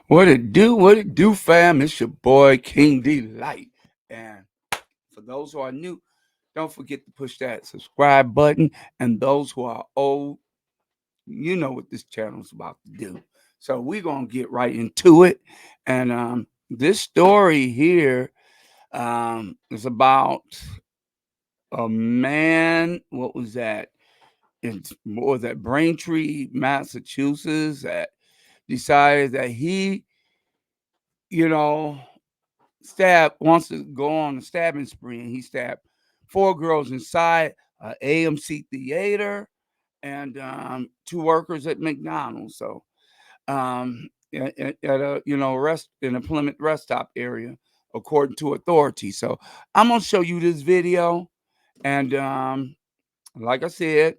What it do, fam? It's your boy King Delight. And for those who are new, don't forget to push that subscribe button. And those who are old, you know what this channel is about to do. So we're gonna get right into it. And this story here is about a man. What was that? What was that? Braintree, Massachusetts, that decided that he, you know, wants to go on a stabbing spree, and he stabbed four girls inside a AMC theater and two workers at McDonald's. So at a rest in a Plymouth rest stop area, according to authorities. So I'm gonna show you this video, and like I said,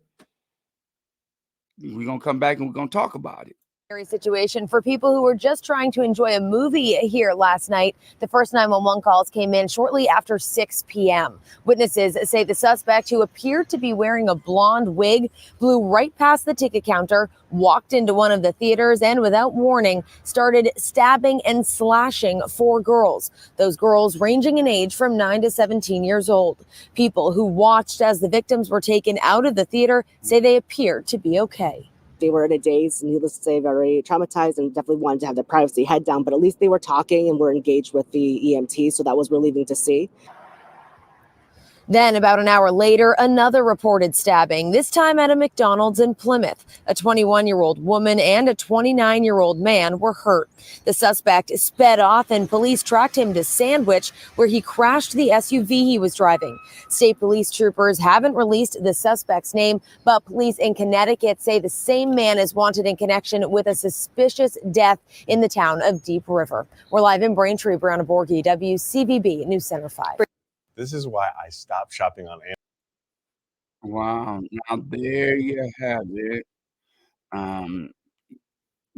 we're gonna come back and we're gonna talk about it. Situation for people who were just trying to enjoy a movie here last night. The first 911 calls came in shortly after 6 p.m. Witnesses say the suspect, who appeared to be wearing a blonde wig, flew right past the ticket counter, walked into one of the theaters, and without warning started stabbing and slashing four girls. Those girls ranging in age from 9 to 17 years old. People who watched as the victims were taken out of the theater say they appeared to be okay. They were in a daze, needless to say, very traumatized, and definitely wanted to have their privacy head down. But at least they were talking and were engaged with the EMT, so that was relieving to see. Then, about an hour later, another reported stabbing, this time at a McDonald's in Plymouth. A 21-year-old woman and a 29-year-old man were hurt. The suspect sped off, and police tracked him to Sandwich, where he crashed the SUV he was driving. State police troopers haven't released the suspect's name, but police in Connecticut say the same man is wanted in connection with a suspicious death in the town of Deep River. We're live in Braintree. Brianna Borghi, WCVB News Center 5. This is why I stopped shopping on Amazon. Wow. Now there you have it. The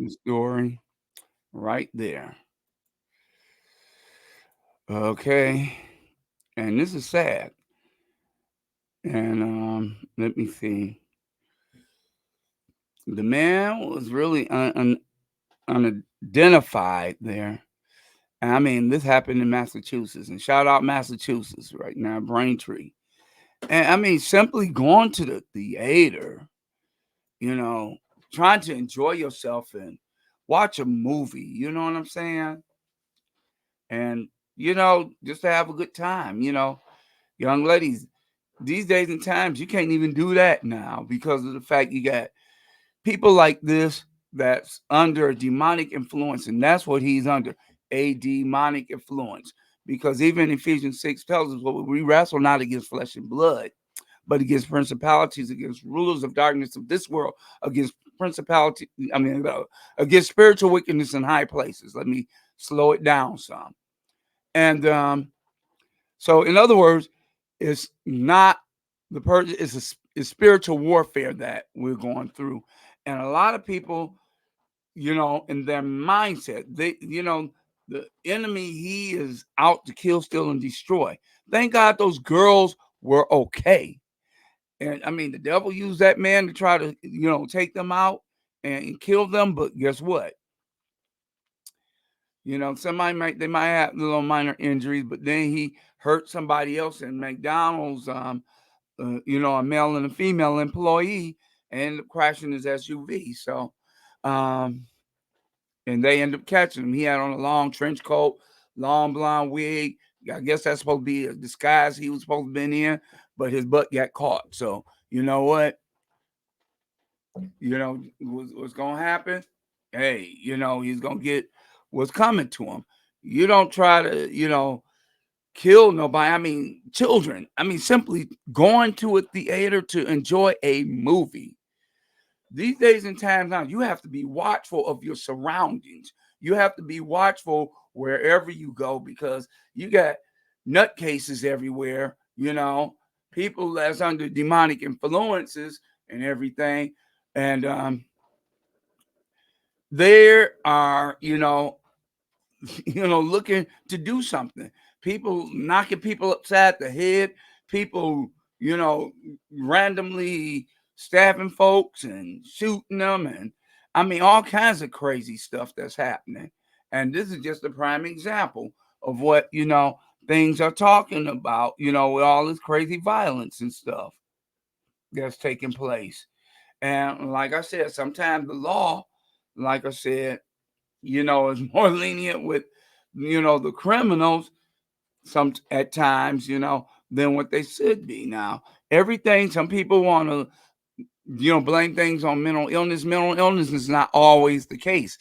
story right there. Okay. And this is sad. And let me see. The man was really unidentified there. And I mean, this happened in Massachusetts. And shout out Massachusetts right now, Braintree. And I mean, simply going to the theater, trying to enjoy yourself and watch a movie, you know what I'm saying? And, just to have a good time, young ladies, these days and times, you can't even do that now because of the fact you got people like this that's under a demonic influence. And that's what he's under, a demonic influence. Because even Ephesians 6 tells us, well, we wrestle not against flesh and blood, but against principalities, against rulers of darkness of this world, against against spiritual wickedness in high places. Let me slow it down some. And so, in other words, it's not the person; it's spiritual warfare that we're going through, and a lot of people, in their mindset, the enemy, he is out to kill, steal, and destroy. Thank God those girls were okay. And I mean, the devil used that man to try to, take them out and kill them. But guess what? They might have little minor injuries, but then he hurt somebody else in McDonald's, a male and a female employee, and ended up crashing his SUV. So, and they ended up catching him. He had on a long trench coat, long blonde wig. I guess that's supposed to be a disguise he was supposed to be in, but his butt got caught. So, you know what? What's going to happen? Hey, he's going to get what's coming to him. You don't try to, kill nobody. I mean, children. I mean, simply going to a theater to enjoy a movie. These days and times now, you have to be watchful of your surroundings. You have to be watchful wherever you go because you got nutcases everywhere, people that's under demonic influences and everything. And there are, looking to do something. People knocking people upside the head, people, randomly stabbing folks and shooting them, and I mean all kinds of crazy stuff that's happening. And this is just a prime example of what, things are talking about, with all this crazy violence and stuff that's taking place. And like I said, sometimes the law, like I said, is more lenient with, the criminals some at times, than what they should be. Now, everything, some people want to, blame things on mental illness. Mental illness is not always the case.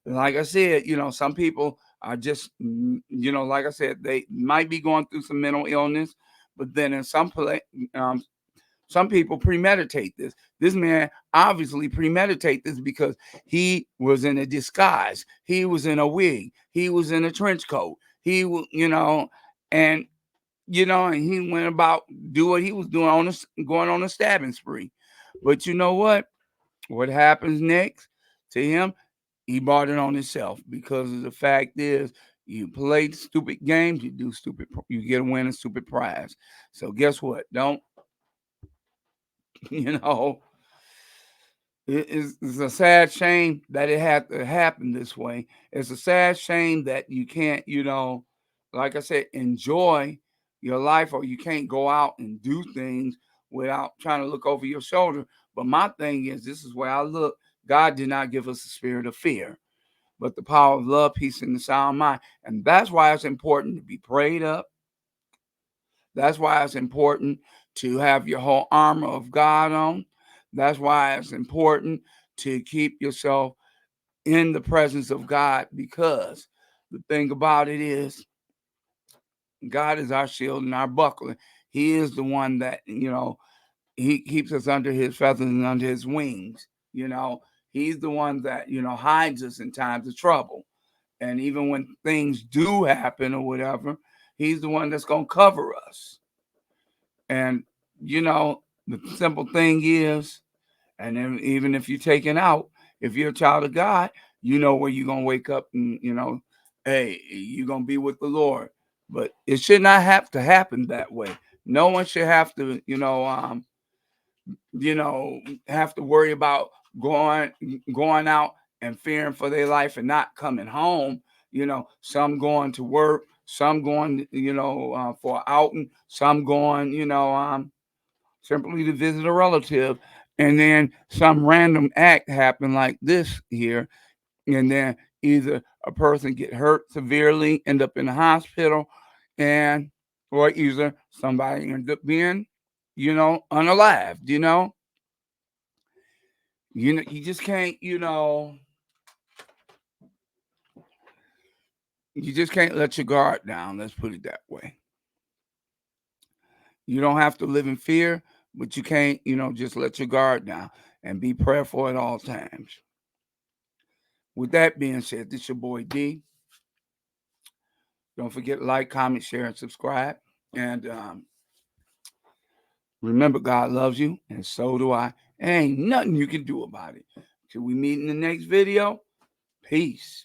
Like I said, some people are just, like I said, they might be going through some mental illness, but then in some people premeditate this. This man obviously premeditate this because he was in a disguise. He was in a wig. He was in a trench coat. He was, and and he went about do what he was doing going on a stabbing spree. But you know what? What happens next to him? He brought it on himself because the fact is, you play stupid games, you get a win a stupid prize. So guess what? Don't you know? It's a sad shame that it had to happen this way. It's a sad shame that you can't, like I said, enjoy your life, or you can't go out and do things without trying to look over your shoulder. But my thing is, this is where I look. God did not give us a spirit of fear, but the power of love, peace, and the sound mind. And that's why it's important to be prayed up. That's why it's important to have your whole armor of God on. That's why it's important to keep yourself in the presence of God, because the thing about it is, God is our shield and our buckler. He is the one that, he keeps us under his feathers and under his wings. He's the one that, hides us in times of trouble. And even when things do happen or whatever, he's the one that's going to cover us. And, the simple thing is, and then even if you're taken out, if you're a child of God, you know where you're going to wake up and, hey, you're going to be with the Lord. But it should not have to happen that way. No one should have to, have to worry about going out and fearing for their life and not coming home. Some going to work, some going, for outing, some going, simply to visit a relative, and then some random act happen like this here, and then either a person get hurt severely, end up in the hospital, and or either somebody end up being, unalived. You just can't, you just can't let your guard down. Let's put it that way. You don't have to live in fear, but you can't, just let your guard down and be prayerful at all times. With that being said, this is your boy D. Don't forget to like, comment, share, and subscribe. And remember, God loves you, and so do I. Ain't nothing you can do about it. Till we meet in the next video. Peace.